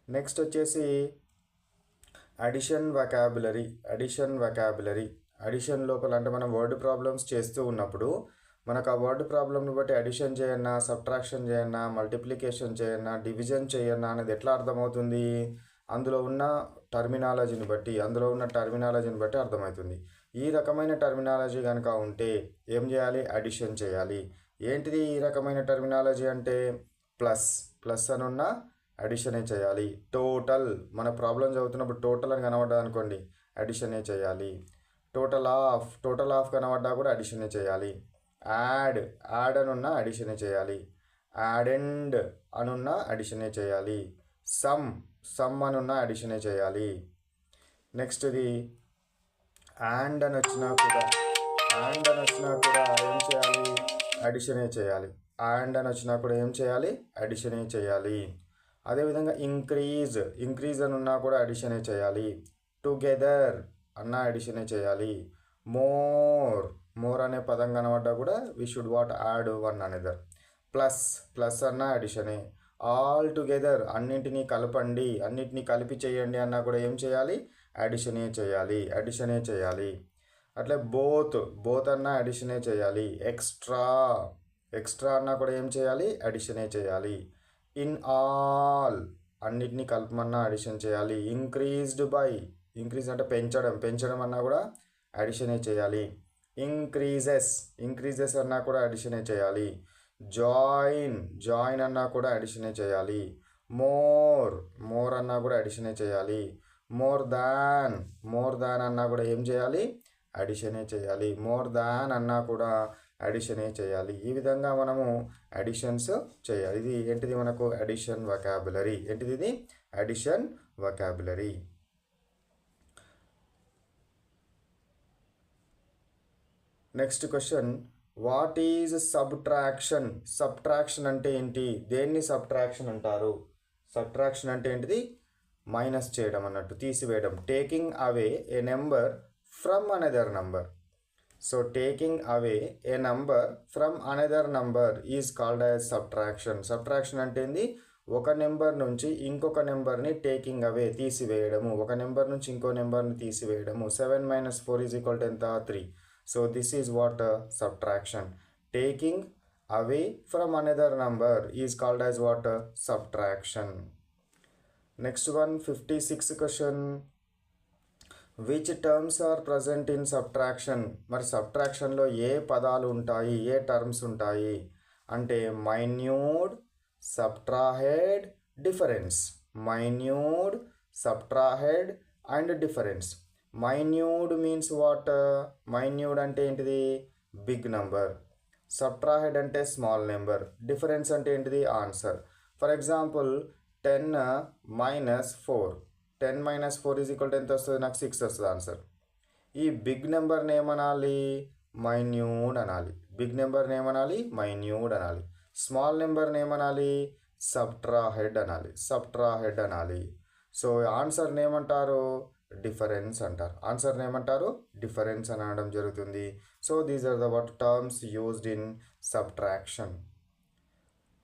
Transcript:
Next వచ్చేసి addition vocabulary addition లోపల అంటే మనం వర్డ్ ప్రాబ్లమ్స్ చేస్తూ ఉన్నప్పుడు మనకు ఆ వర్డ్ ప్రాబ్లమ్ని బట్టి అడిషన్ చేయన్నా, సబ్ట్రాక్షన్ చేయన్నా, మల్టిప్లికేషన్ చేయన్నా, డివిజన్ చేయన్నా అనేది ఎట్లా అర్థమవుతుంది? అందులో ఉన్న టర్మినాలజీని బట్టి అర్థమవుతుంది. ఈ రకమైన టర్మినాలజీ కనుక ఉంటే ఏం చేయాలి? అడిషన్ చేయాలి. ఏంటిది ఈ రకమైన టర్మినాలజీ అంటే? ప్లస్ అని ఉన్న అడిషనే చేయాలి. టోటల్, మన ప్రాబ్లం చదువుతున్నప్పుడు టోటల్ అని కనబడ్డా అనుకోండి, అడిషనే చేయాలి. టోటల్ ఆఫ్ కనబడ్డా కూడా అడిషనే చేయాలి. యాడ్ అని ఉన్న అడిషనే చేయాలి. యాడెండ్ అనున్న అడిషనే చేయాలి. సమ్ అని ఉన్న అడిషనే చేయాలి. నెక్స్ట్ ఇది అండ్ అని వచ్చినా కూడా ఏం చేయాలి? అడిషనే చేయాలి. అండ్ అని వచ్చినా కూడా ఏం చేయాలి? అడిషనే చేయాలి. అదేవిధంగా ఇంక్రీజ్ అని ఉన్నా కూడా అడిషనే చేయాలి. టుగెదర్ అన్న అడిషనే చేయాలి. మోర్ అనే పదం కనబడ్డా కూడా we should add one another. Plus అన్న అడిషనే. ఆల్ టుగెదర్ అన్నింటినీ కలపండి, అన్నింటినీ కలిపి చేయండి అన్నా కూడా ఏం చేయాలి? అడిషనే చేయాలి. అట్లే బోత్ అన్న అడిషనే చేయాలి. ఎక్స్ట్రా అన్నా కూడా ఏం చేయాలి? అడిషనే చేయాలి. ఇన్ ఆల్ అన్నిటినీ కలపమన్నా అడిషన్ చేయాలి. ఇంక్రీజ్ అంటే పెంచడం అన్నా కూడా అడిషనే చేయాలి. ఇంక్రీజెస్ అన్నా కూడా అడిషనే చేయాలి. జాయిన్ అన్నా కూడా అడిషనే చేయాలి. మోర్ అన్నా కూడా అడిషనే చేయాలి. మోర్ దాన్ అన్నా కూడా ఏం చేయాలి? అడిషనే చేయాలి. మోర్ దాన్ అన్నా కూడా అడిషనే చేయాలి. ఈ విధంగా మనము అడిషన్స్ చేయాలి. ఇది ఏంటిది? మనకు అడిషన్ వొకాబులరీ. ఏంటిది? ఇది addition vocabulary. Next question, what is subtraction అంటే ఏంటి? దేన్ని సబ్ట్రాక్షన్ అంటారు? సబ్ట్రాక్షన్ అంటే ఏంటిది? మైనస్ చేయడం అన్నట్టు, తీసివేయడం. Taking away A number from another number. So taking away A number from another number is called as subtraction. Subtraction అంటే ఏంది? ఒక నెంబర్ నుంచి ఇంకొక నెంబర్ని టేకింగ్ అవే, తీసివేయడము. ఒక నెంబర్ నుంచి ఇంకో నెంబర్ని తీసివేయడము. 7 - 4 = ఎంత? 3. So this is what subtraction. Taking away from another number is called as what? Subtraction. Next one, 56 question. Which terms are present in subtraction? మరి సబ్ట్రాక్షన్లో ఏ పదాలు ఉంటాయి, ఏ టర్మ్స్ ఉంటాయి అంటే minuend, subtrahend, difference. Minuend, subtrahend and difference. Minuend means what? Minuend అంటే ఏంటిది? Big number. సబ్ట్రాహెడ్ అంటే small number. Difference అంటే ఏంటిది? ఆన్సర్. For example 10 - 4. 10 - 4 = ఎంత వస్తుంది? నాకు 6 వస్తుంది ఆన్సర్. ఈ బిగ్ నెంబర్ని ఏమనాలి? మైన్యూడ్ అనాలి. బిగ్ నెంబర్ని ఏమనాలి? మైన్యూడ్ అనాలి. స్మాల్ నెంబర్ని ఏమనాలి? సబ్ట్రాహెడ్ అనాలి. సో ఆన్సర్ని ఏమంటారు? డిఫరెన్స్ అంటారు. ఆన్సర్ని ఏమంటారు? డిఫరెన్స్ అనడం జరుగుతుంది. So these are the terms used in subtraction.